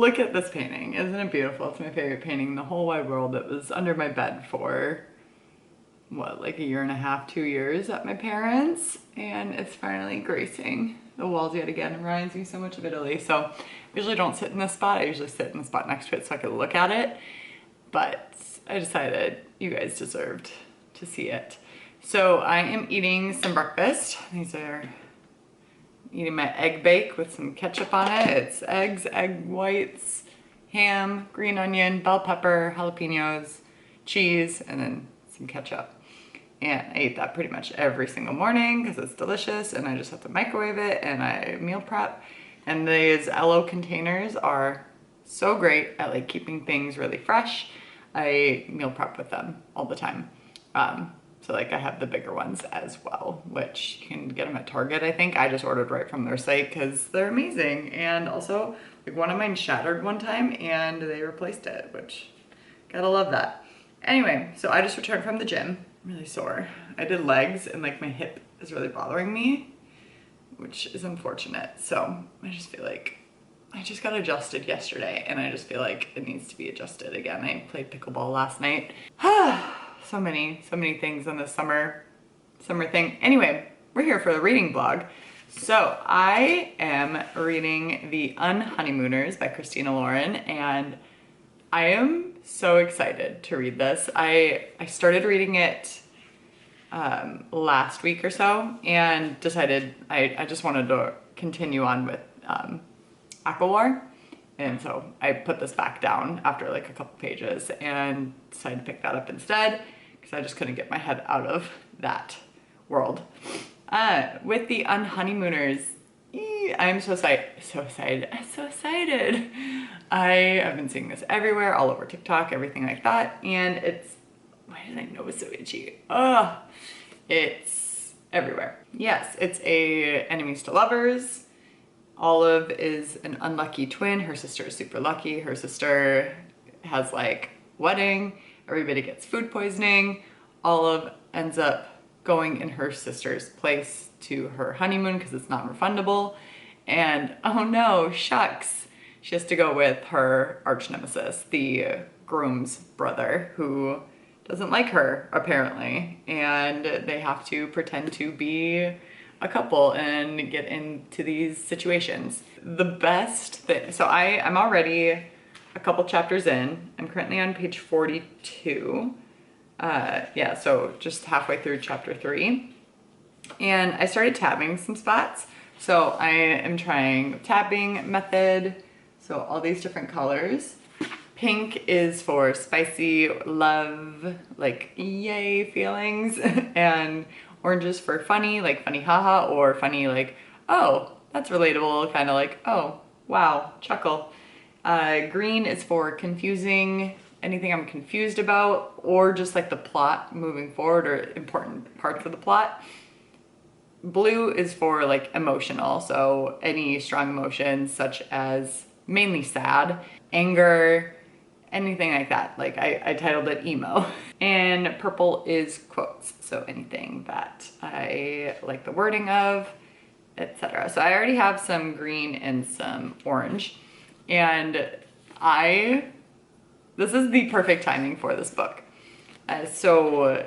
look at this painting. Isn't it beautiful? It's my favorite painting in the whole wide world. It was under my bed for, what, like a year and a half, 2 years at my parents', and it's finally gracing the walls yet again. It reminds me so much of Italy. So I usually don't sit in this spot. I usually sit in the spot next to it so I could look at it. But I decided you guys deserved to see it. So I am eating some breakfast. These are eating my egg bake with some ketchup on it. It's eggs, egg whites, ham, green onion, bell pepper, jalapenos, cheese, and then some ketchup. And I eat that pretty much every single morning because it's delicious, and I just have to microwave it and I meal prep. And these LO containers are so great at like keeping things really fresh. I meal prep with them all the time. So like I have the bigger ones as well, which you can get them at Target, I think. I just ordered right from their site because they're amazing. And also, like one of mine shattered one time and they replaced it, which gotta love that. Anyway, so I just returned from the gym. I'm really sore. I did legs and like my hip is really bothering me, which is unfortunate. So I just feel like I just got adjusted yesterday and I just feel like it needs to be adjusted again. I played pickleball last night. So many things on this summer thing. Anyway, we're here for the reading vlog. So I am reading The Unhoneymooners by Christina Lauren, and I am so excited to read this. I started reading it last week or so and decided I just wanted to continue on with Aquawar. And so I put this back down after like a couple pages and decided to pick that up instead because I just couldn't get my head out of that world. With The Unhoneymooners, I'm so excited. I have been seeing this everywhere, all over TikTok, everything like that. And it's, why did I know it's so itchy? Oh, it's everywhere. Yes, it's a enemies to lovers. Olive is an unlucky twin. Her sister is super lucky. Her sister has like wedding. Everybody gets food poisoning. Olive ends up going in her sister's place to her honeymoon because it's not refundable. And oh no, shucks. She has to go with her arch nemesis, the groom's brother, who doesn't like her apparently. And they have to pretend to be a couple and get into these situations. The best thing, so I'm already a couple chapters in. I'm currently on page 42. Yeah, so just halfway through chapter 3. And I started tabbing some spots. So I am trying tabbing method. So all these different colors. Pink is for spicy love, like yay feelings, and orange is for funny, like funny haha, or funny like, oh, that's relatable, kind of like, oh, wow, chuckle. Green is for confusing, anything I'm confused about, or just like the plot moving forward or important parts of the plot. Blue is for like emotional, so any strong emotions such as mainly sad, anger, anything like that. Like I titled it emo. And purple is quotes, so anything that I like the wording of, etc. So I already have some green and some orange, and this is the perfect timing for this book. So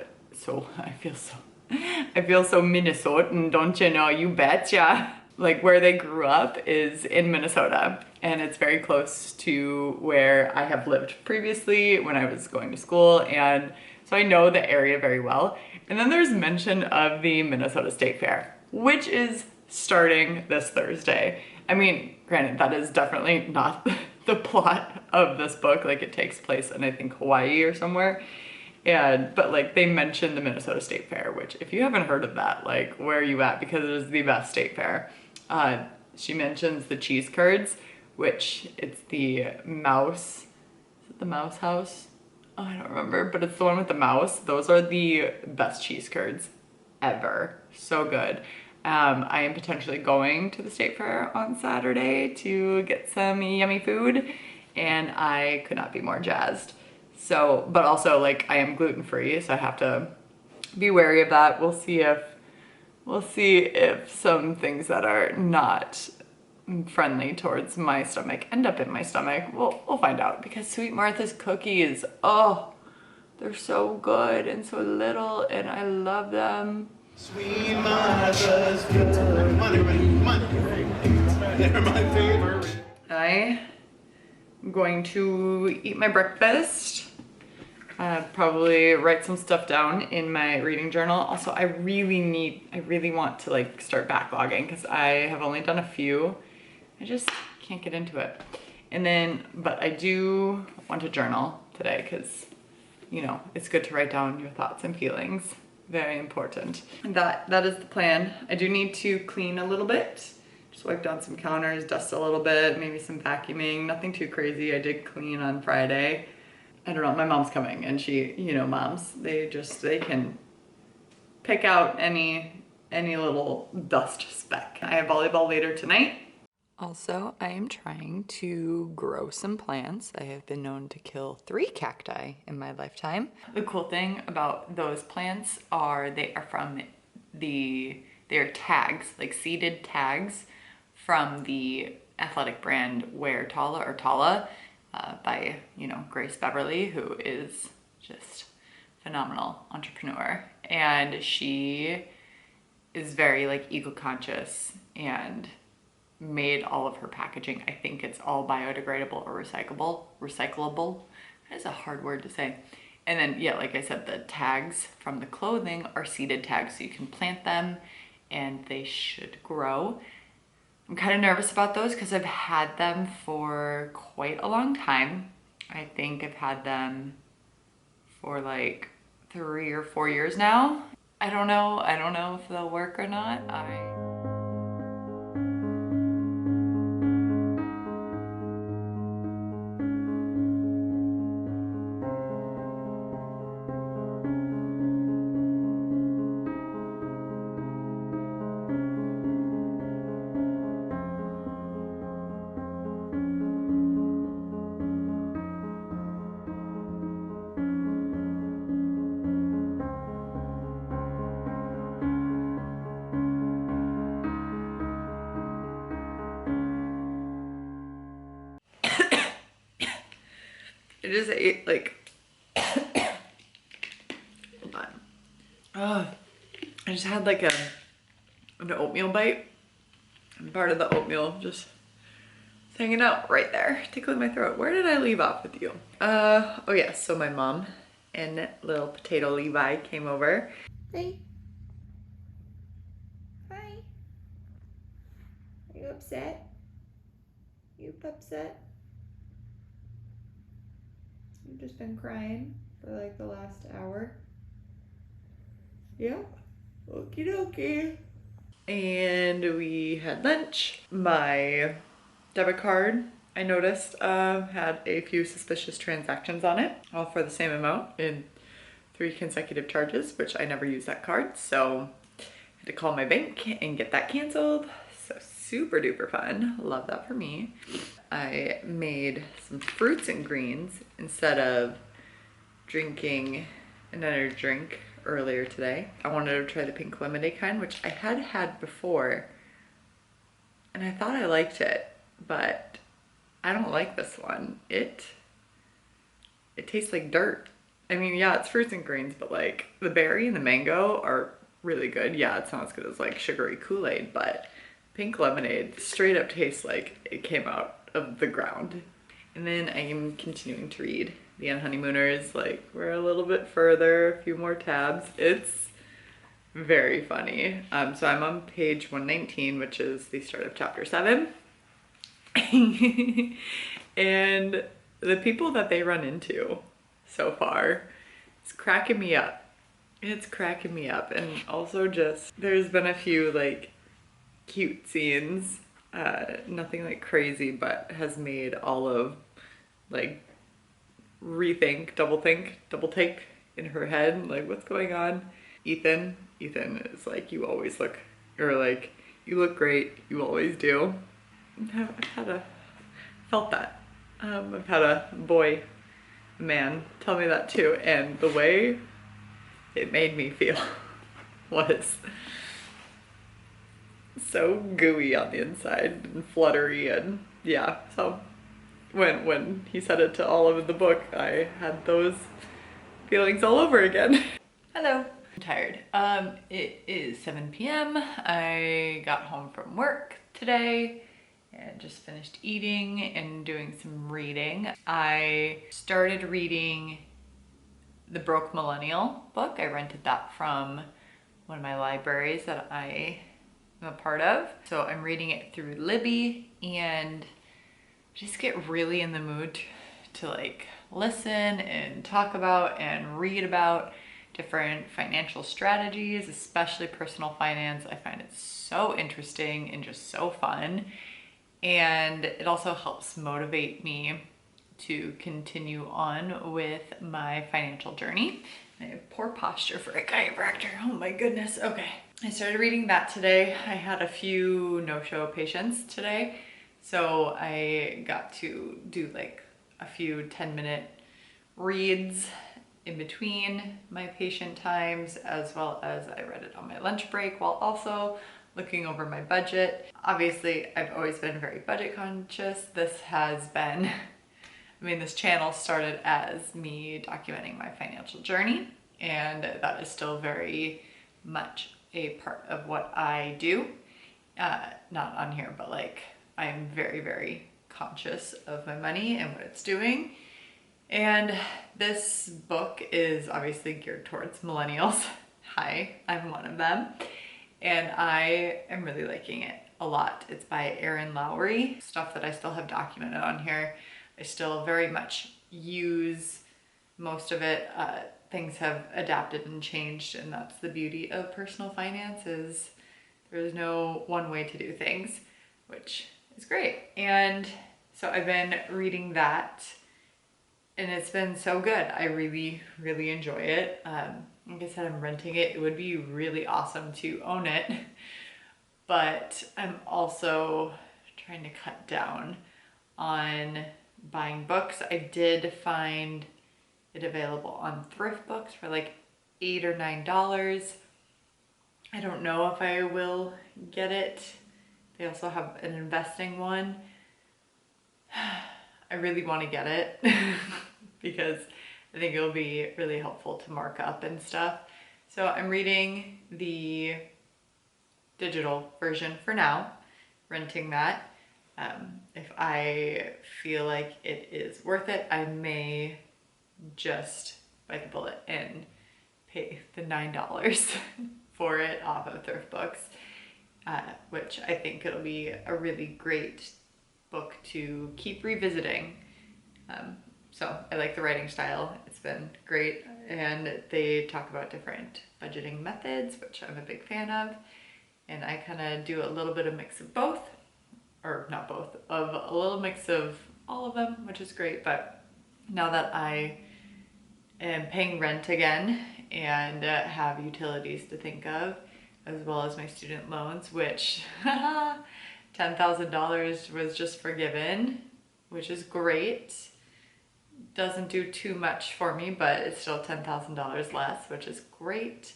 I feel so Minnesotan, don't you know? You betcha. Like where they grew up is in Minnesota, and it's very close to where I have lived previously when I was going to school, and so I know the area very well. And then there's mention of the Minnesota State Fair, which is starting this Thursday. I mean, granted, that is definitely not the plot of this book. Like it takes place in, I think, Hawaii or somewhere. But like they mentioned the Minnesota State Fair, which if you haven't heard of that, like where are you at? Because it is the best state fair. She mentions the cheese curds, which it's the mouse, is it the mouse house? Oh, I don't remember, but it's the one with the mouse. Those are the best cheese curds ever. So good. I am potentially going to the state fair on Saturday to get some yummy food, and I could not be more jazzed. So, but also like I am gluten-free, so I have to be wary of that. We'll see if some things that are not friendly towards my stomach end up in my stomach? We'll find out, because Sweet Martha's cookies, oh, they're so good and so little, and I love them. Sweet Martha's good. Money, they're my favorite. I'm going to eat my breakfast. Probably write some stuff down in my reading journal. Also, I really want to like start backlogging, because I have only done a few. I just can't get into it. And then, but I do want to journal today, because, you know, it's good to write down your thoughts and feelings. Very important. And that is the plan. I do need to clean a little bit. Just wipe down some counters, dust a little bit, maybe some vacuuming, nothing too crazy. I did clean on Friday. I don't know, my mom's coming, and she, you know, moms, they can pick out any little dust speck. I have volleyball later tonight. Also, I am trying to grow some plants. I have been known to kill 3 cacti in my lifetime. The cool thing about those plants are they are tags, like seeded tags from the athletic brand Wear Tala or Tala. By, you know, Grace Beverly, who is just phenomenal entrepreneur. And she is very like eco-conscious and made all of her packaging. I think it's all biodegradable or recyclable. That is a hard word to say. And then, yeah, like I said, the tags from the clothing are seeded tags, so you can plant them and they should grow. I'm kind of nervous about those because I've had them for quite a long time. I think I've had them for like 3 or 4 years now. I don't know if they'll work or not. I just ate like, hold on. I just had like an oatmeal bite, and part of the oatmeal just hanging out right there, tickling my throat. Where did I leave off with you? Oh yeah, so my mom and little potato Levi came over. Hey. Hi. Are you upset? You upset? You've just been crying for like the last hour. Yeah? Okie dokie. And we had lunch. My debit card, I noticed, had a few suspicious transactions on it, all for the same amount in 3 consecutive charges, which I never use that card. So I had to call my bank and get that canceled. So super duper fun. Love that for me. I made some fruits and greens instead of drinking an energy drink earlier today. I wanted to try the pink lemonade kind, which I had had before, and I thought I liked it, but I don't like this one. It tastes like dirt. I mean, yeah, it's fruits and greens, but like the berry and the mango are really good. Yeah, it's not as good as like sugary Kool-Aid, but pink lemonade straight up tastes like it came out of the ground. And then I am continuing to read the Unhoneymooners. Like, we're a little bit further, a few more tabs. It's very funny. So I'm on page 119, which is the start of chapter 7. And the people that they run into so far is cracking me up. It's cracking me up. And also just, there's been a few like cute scenes. Nothing like crazy, but has made all of like rethink, double take in her head, like what's going on. Ethan is like, you always look, or like, you look great, you always do. Felt that. I've had a man tell me that too, and the way it made me feel was so gooey on the inside and fluttery, and yeah, so when he said it to Olive in the book, I had those feelings all over again. Hello. I'm tired. It is 7 p.m. I got home from work today and just finished eating and doing some reading. I started reading the Broke Millennial book. I rented that from one of my libraries that I am a part of. So I'm reading it through Libby, and just get really in the mood to like listen and talk about and read about different financial strategies, especially personal finance. I find it so interesting and just so fun. And it also helps motivate me to continue on with my financial journey. I have poor posture for a chiropractor. Oh my goodness. Okay. I started reading that today. I had a few no-show patients today, so I got to do like a few 10-minute reads in between my patient times, as well as I read it on my lunch break while also looking over my budget. Obviously, I've always been very budget conscious. This has been, this channel started as me documenting my financial journey, and that is still very much a part of what I do. Not on here, but like I'm very, very conscious of my money and what it's doing. And this book is obviously geared towards millennials. Hi, I'm one of them. And I am really liking it a lot. It's by Erin Lowry, stuff that I still have documented on here. I still very much use most of it. Things have adapted and changed, and that's the beauty of personal finance, is there's no one way to do things, which is great. And so I've been reading that, and it's been so good. I really, really enjoy it. Like I said, I'm renting it. It would be really awesome to own it, but I'm also trying to cut down on buying books. I did find it available on thrift books for like $8 or $9. I don't know if I will get it. They also have an investing one. I really want to get it because I think it'll be really helpful to mark up and stuff. So I'm reading the digital version for now, renting that. If I feel like it is worth it, I may just bite the bullet and pay the $9 for it off of thrift books, which I think it'll be a really great book to keep revisiting. So I like the writing style. It's been great, and they talk about different budgeting methods, which I'm a big fan of, and I kind of do a little bit of mix of both, or not both, of a little mix of all of them, which is great. But now that I am paying rent again and have utilities to think of, as well as my student loans, which $10,000 was just forgiven, which is great. Doesn't do too much for me, but it's still $10,000 less, which is great.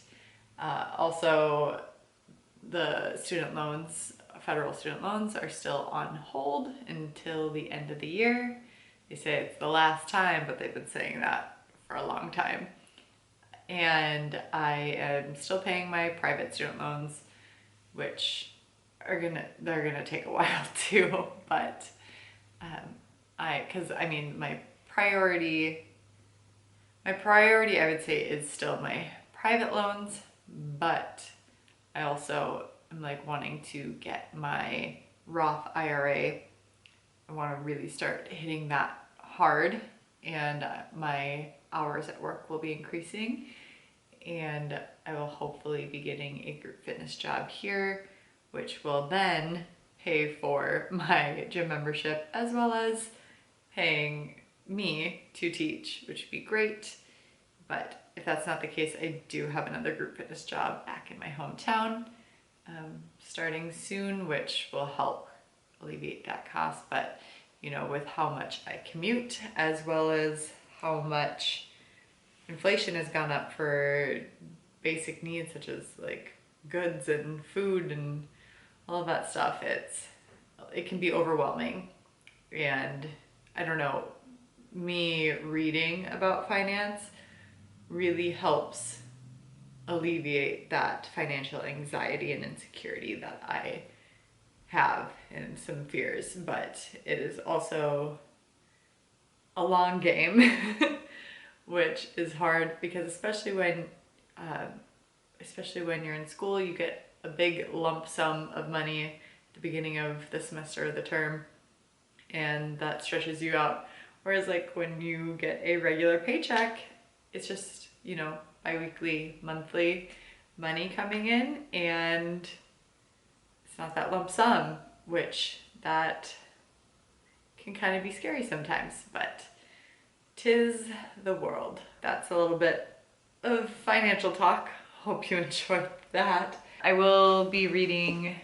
Also, the student loans, federal student loans, are still on hold until the end of the year. They say it's the last time, but they've been saying that for a long time. And I am still paying my private student loans, which they're gonna take a while too. But my priority I would say is still my private loans, but I also am like wanting to get my Roth IRA. I want to really start hitting that hard, and my hours at work will be increasing, and I will hopefully be getting a group fitness job here, which will then pay for my gym membership, as well as paying me to teach, which would be great. But if that's not the case, I do have another group fitness job back in my hometown starting soon, which will help alleviate that cost. But with how much I commute, as well as how much inflation has gone up for basic needs such as like goods and food and all of that stuff, it can be overwhelming. And I don't know, me reading about finance really helps alleviate that financial anxiety and insecurity that I have and some fears, but it is also a long game, which is hard because especially when you're in school, you get a big lump sum of money at the beginning of the semester or the term, and that stretches you out. Whereas like when you get a regular paycheck, it's just, you know, bi-weekly, monthly money coming in, and it's not that lump sum, which that can kind of be scary sometimes, but 'tis the world. That's a little bit of financial talk. Hope you enjoyed that. I will be reading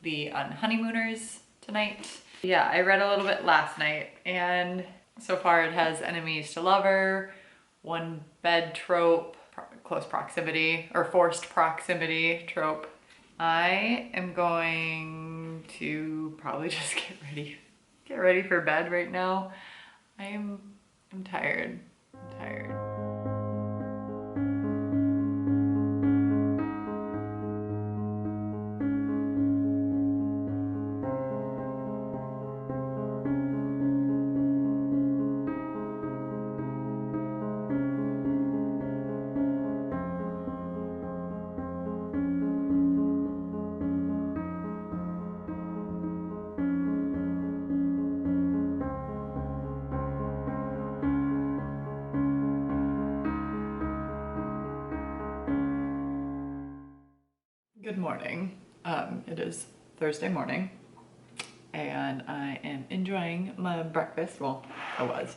the Unhoneymooners tonight. Yeah, I read a little bit last night, and so far it has enemies to lover, one bed trope, close proximity, or forced proximity trope. I am going to probably just get ready for bed right now. I'm tired. I'm tired. Good morning. It is Thursday morning and I am enjoying my breakfast. Well, I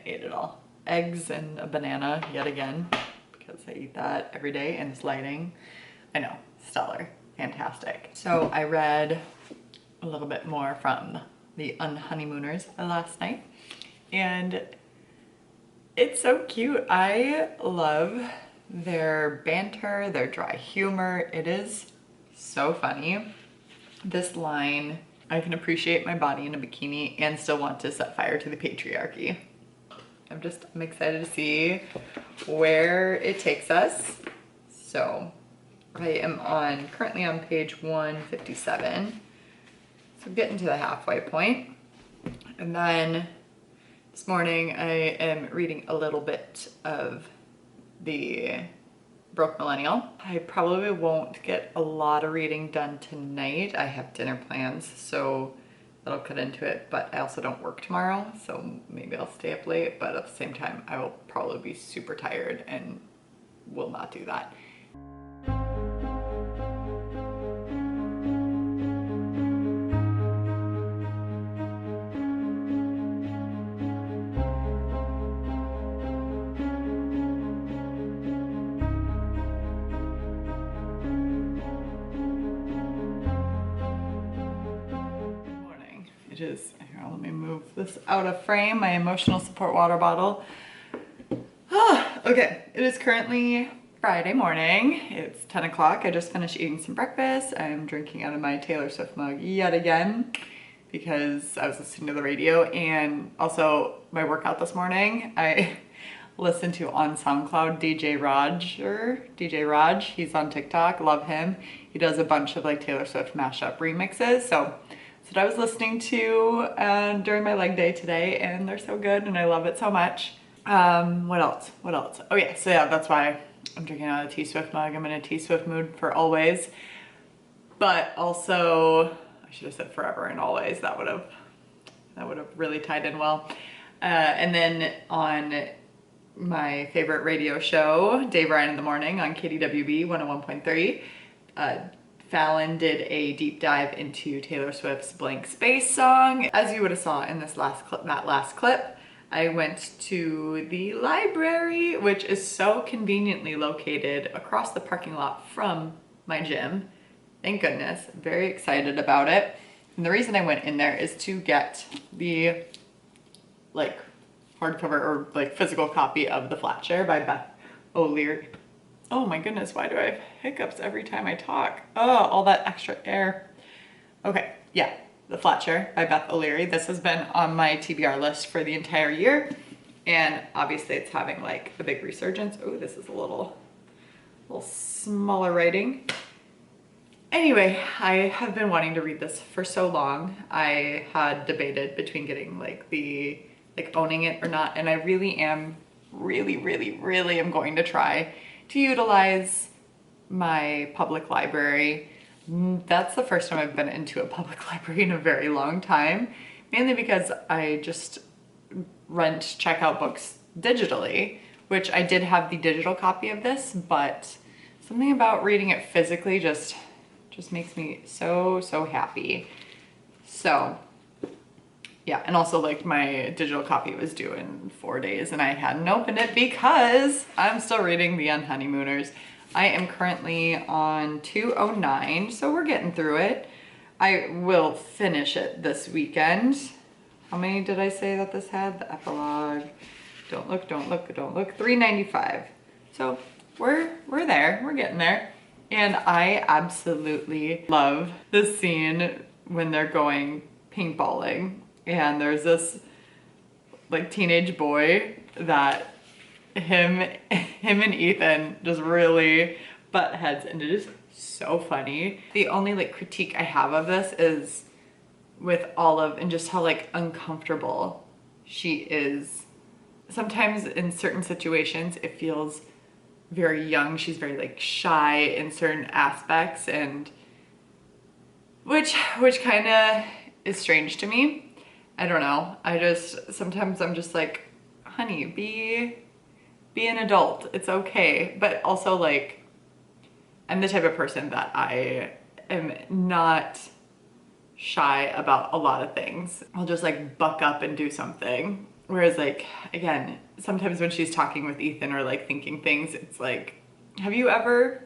ate it all. Eggs and a banana yet again because I eat that every day, and this lighting, I know, stellar, fantastic. So I read a little bit more from the Unhoneymooners last night, and it's so cute. I love their banter, their dry humor. It is so funny. This line, I can appreciate my body in a bikini and still want to set fire to the patriarchy. I'm excited to see where it takes us. So I am currently on page 157. So getting to the halfway point. And then this morning I am reading a little bit of the Broke Millennial. I probably won't get a lot of reading done tonight. I have dinner plans, so that'll cut into it, but I also don't work tomorrow, so maybe I'll stay up late, but at the same time, I will probably be super tired and will not do that. Here, let me move this out of frame, my emotional support water bottle. Okay, it is currently Friday morning. It's 10 o'clock. I just finished eating some breakfast. I'm drinking out of my Taylor Swift mug yet again because I was listening to the radio, and also my workout this morning. I listened to on SoundCloud DJ Raj. He's on TikTok, love him. He does a bunch of like Taylor Swift mashup remixes. So that's what I was listening to during my leg day today, and they're so good and I love it so much. What else? Oh yeah, so yeah, that's why I'm drinking out of the T-Swift mug. I'm in a T-Swift mood for always, but also I should have said forever and always. That would have really tied in well. And then on my favorite radio show, Dave Ryan in the Morning on KDWB 101.3, Fallon did a deep dive into Taylor Swift's Blank Space song. As you would have saw in that last clip, I went to the library, which is so conveniently located across the parking lot from my gym. Thank goodness, very excited about it. And the reason I went in there is to get the like hardcover or like physical copy of The Flat Share by Beth O'Leary. Oh my goodness, why do I have hiccups every time I talk? Oh, all that extra air. Okay, yeah, The Flat Share by Beth O'Leary. This has been on my TBR list for the entire year, and obviously it's having like a big resurgence. Oh, this is a little smaller writing. Anyway, I have been wanting to read this for so long. I had debated between getting like owning it or not, and I really am am going to try to utilize my public library. That's the first time I've been into a public library in a very long time, mainly because I just check out books digitally, which I did have the digital copy of this, but something about reading it physically just makes me so happy. So yeah, and also like my digital copy was due in 4 days and I hadn't opened it because I'm still reading the Unhoneymooners. I am currently on 209, so we're getting through it. I will finish it this weekend. How many did I say that this had? The epilogue. Don't look. 395. So we're there, we're getting there. And I absolutely love the scene when they're going paintballing and there's this like teenage boy that him and Ethan just really butt heads, and it is so funny. The only like critique I have of this is with Olive and just how like uncomfortable she is. Sometimes in certain situations it feels very young. She's very like shy in certain aspects, and which kind of is strange to me. I don't know. Sometimes I'm just like, honey, be an adult. It's okay. But also like, I'm the type of person that I am not shy about a lot of things. I'll just like buck up and do something. Whereas like, again, sometimes when she's talking with Ethan or like thinking things, it's like, have you ever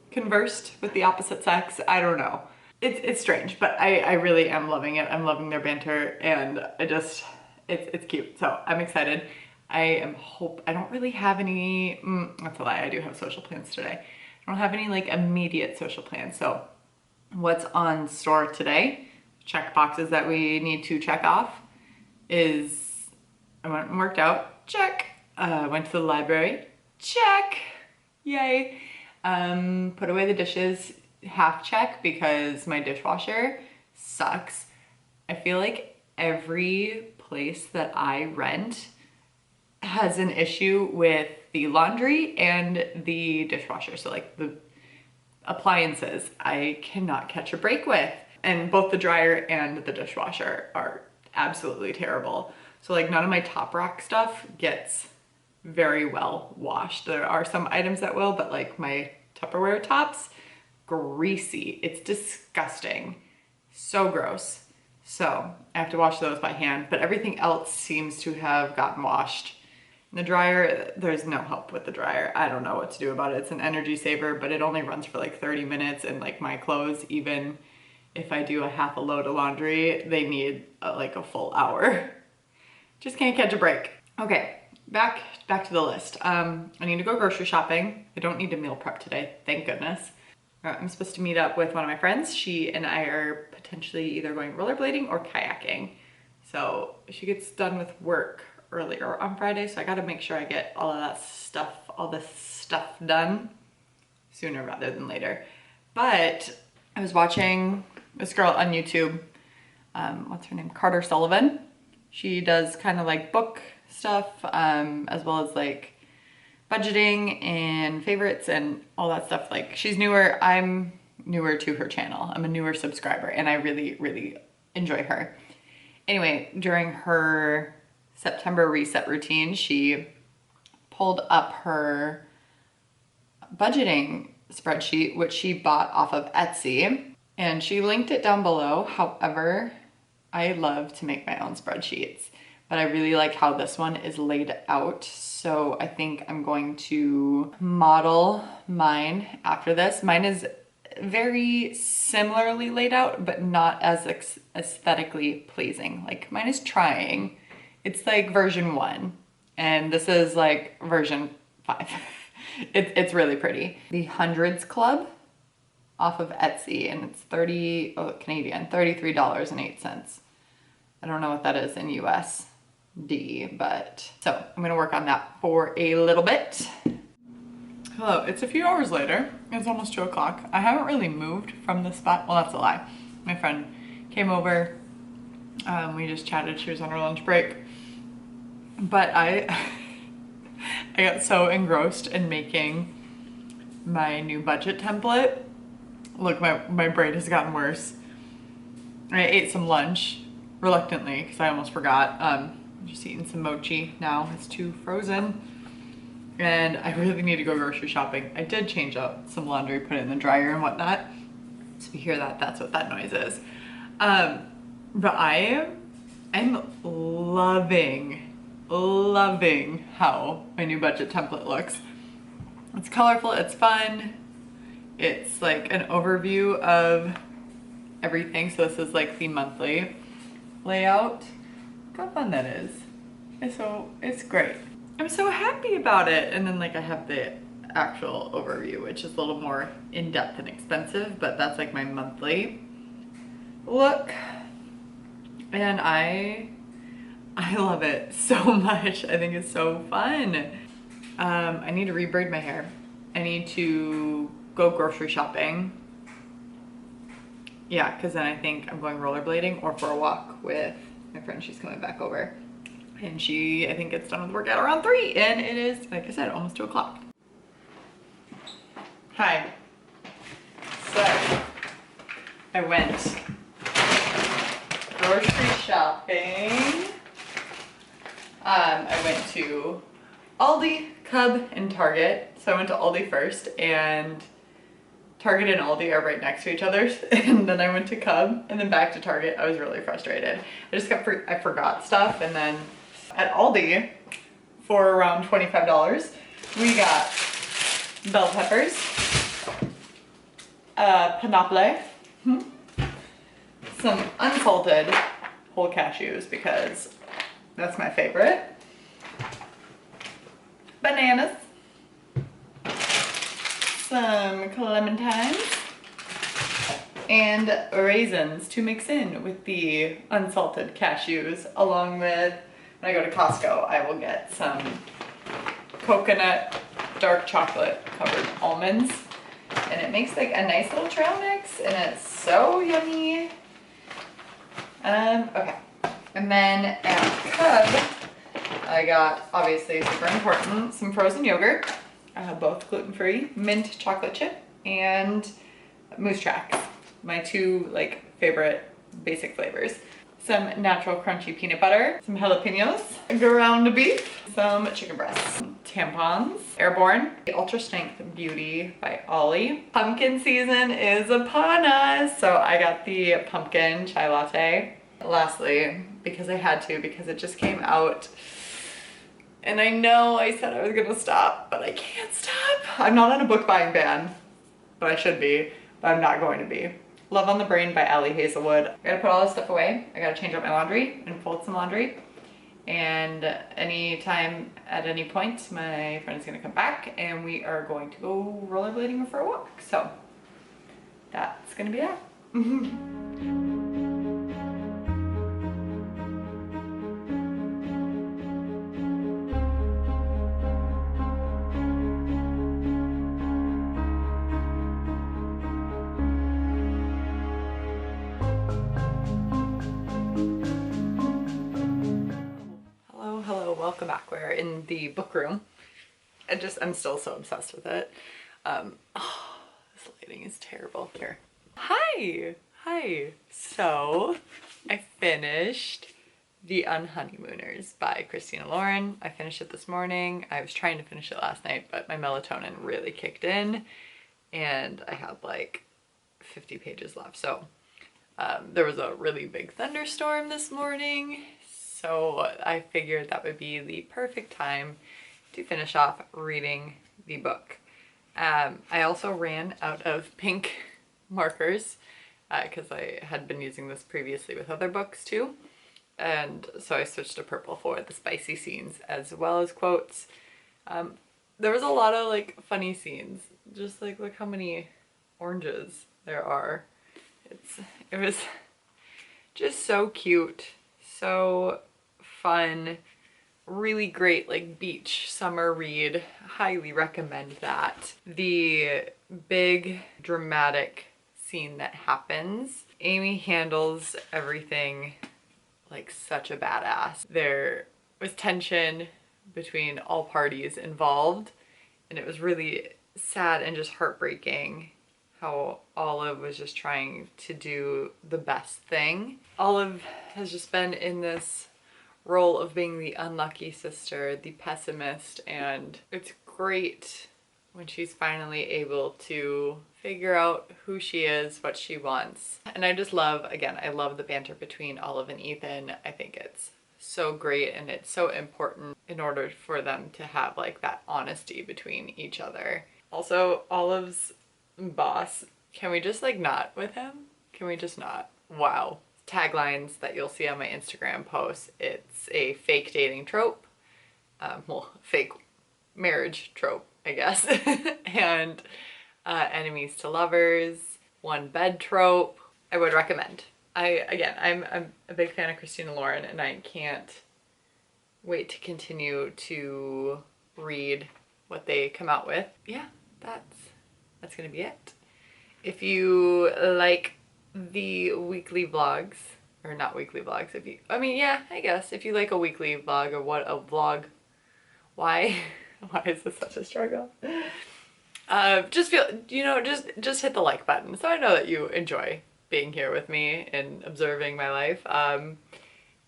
conversed with the opposite sex? I don't know. It's strange, but I really am loving it. I'm loving their banter, and it's cute. So I'm excited. I don't really have any, that's a lie. I do have social plans today. I don't have any like immediate social plans. So what's on store today, check boxes that we need to check off, is I went and worked out, check. Went to the library, check. Yay. Put away the dishes, half check, because my dishwasher sucks. I feel like every place that I rent has an issue with the laundry and the dishwasher. So like the appliances, I cannot catch a break with. And both the dryer and the dishwasher are absolutely terrible. So like none of my top rack stuff gets very well washed. There are some items that will, but like my Tupperware tops, greasy. It's disgusting. So gross. So I have to wash those by hand, but everything else seems to have gotten washed. And the dryer, there's no help with the dryer. I don't know what to do about it. It's an energy saver, but it only runs for like 30 minutes, and like my clothes, even if I do a half a load of laundry, they need like a full hour. Just can't catch a break. Okay, back to the list. I need to go grocery shopping. I don't need to meal prep today, thank goodness. I'm supposed to meet up with one of my friends. She and I are potentially either going rollerblading or kayaking. So she gets done with work earlier on Friday, so I gotta make sure I get all this stuff done sooner rather than later. But I was watching this girl on YouTube, what's her name? Carter Sullivan. She does kind of like book stuff, as well as like budgeting and favorites and all that stuff. Like she's newer, I'm newer to her channel. I'm a newer subscriber and I really enjoy her. Anyway, during her September reset routine, she pulled up her budgeting spreadsheet, which she bought off of Etsy, and she linked it down below. However, I love to make my own spreadsheets, but I really like how this one is laid out. So I think I'm going to model mine after this. Mine is very similarly laid out, but not as aesthetically pleasing. Like mine is trying. It's like version 1, and this is like version 5. It's really pretty. The Hundreds Club off of Etsy, and it's Canadian, $33.08. I don't know what that is in USD, but so I'm gonna work on that for a little bit. Hello, it's a few hours later. It's almost 2 o'clock. I haven't really moved from this spot. Well, that's a lie. My friend came over. We just chatted. She was on her lunch break. But I got so engrossed in making my new budget template. Look, my brain has gotten worse. I ate some lunch reluctantly because I almost forgot. I'm just eating some mochi now. It's too frozen. And I really need to go grocery shopping. I did change out some laundry, put it in the dryer and whatnot. So if you hear that, that's what that noise is. But I'm loving how my new budget template looks. It's colorful, it's fun. It's like an overview of everything. So this is like the monthly layout. Look how fun that is. It's great. I'm so happy about it. And then like I have the actual overview, which is a little more in-depth and expensive, but that's like my monthly look. And I love it so much. I think it's so fun. I need to rebraid my hair. I need to go grocery shopping. Yeah, because then I think I'm going rollerblading or for a walk with my friend. She's coming back over. And she, I think, gets done with work at around 3. And it is, like I said, almost 2 o'clock. Hi. So, I went grocery shopping. I went to Aldi, Cub, and Target. So I went to Aldi first, and Target and Aldi are right next to each other. And then I went to Cub, and then back to Target. I was really frustrated. I forgot stuff, and then at Aldi, for around $25, we got bell peppers, panople, some unsalted whole cashews because that's my favorite, bananas, some clementines, and raisins to mix in with the unsalted cashews, along with, when I go to Costco, I will get some coconut dark chocolate covered almonds, and it makes like a nice little trail mix, and it's so yummy. Okay, and then at Cub, I got, obviously super important, some frozen yogurt, both gluten-free, mint chocolate chip, and Moose Tracks, my two like favorite basic flavors. Some natural crunchy peanut butter, some jalapenos, ground beef, some chicken breasts, tampons, Airborne, the Ultra Strength Beauty by Ollie. Pumpkin season is upon us, so I got the pumpkin chai latte. Lastly, because I had to, because it just came out, and I know I said I was gonna stop, but I can't stop. I'm not on a book buying ban, but I should be, but I'm not going to be. Love on the Brain by Allie Hazelwood. I gotta put all this stuff away. I gotta change out my laundry and fold some laundry. And anytime, at any point, my friend's gonna come back and we are going to go rollerblading or for a walk. So that's gonna be that. Welcome back. We're in the book room. I'm still so obsessed with it. Oh, this lighting is terrible here. Hi. So I finished The Unhoneymooners by Christina Lauren. I finished it this morning. I was trying to finish it last night, but my melatonin really kicked in and I had like 50 pages left. So there was a really big thunderstorm this morning. So I figured that would be the perfect time to finish off reading the book. I also ran out of pink markers because I had been using this previously with other books too. And so I switched to purple for the spicy scenes as well as quotes. There was a lot of like funny scenes. Just like look how many oranges there are. It was just so cute, so fun, really great like beach summer read. Highly recommend that. The big dramatic scene that happens, Amy handles everything like such a badass. There was tension between all parties involved, and it was really sad and just heartbreaking how Olive was just trying to do the best thing. Olive has just been in this role of being the unlucky sister, the pessimist, and it's great when she's finally able to figure out who she is, what she wants. And I just love, again, I love the banter between Olive and Ethan. I think it's so great, and it's so important in order for them to have like that honesty between each other. Also, Olive's boss, can we just like not with him? Can we just not? Wow. Taglines that you'll see on my Instagram posts. It's a fake dating trope. Well, fake marriage trope, I guess. And enemies to lovers, one bed trope. I would recommend. I'm a big fan of Christina Lauren, and I can't wait to continue to read what they come out with. Yeah, that's gonna be it. If you like the weekly vlogs, or not weekly vlogs, I guess if you like a weekly vlog, or what a vlog, why is this such a struggle? Just feel, just hit the like button so I know that you enjoy being here with me and observing my life.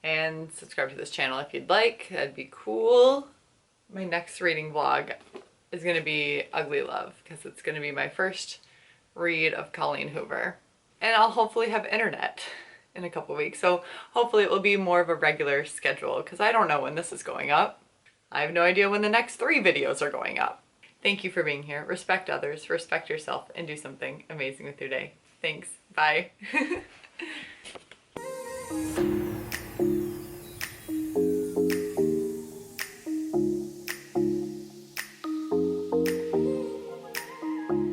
And subscribe to this channel if you'd like, that'd be cool. My next reading vlog is gonna be Ugly Love, because it's gonna be my first read of Colleen Hoover. And I'll hopefully have internet in a couple weeks, so hopefully it will be more of a regular schedule, because I don't know when this is going up. I have no idea when the next 3 videos are going up. Thank you for being here. Respect others, respect yourself, and do something amazing with your day. Thanks. Bye.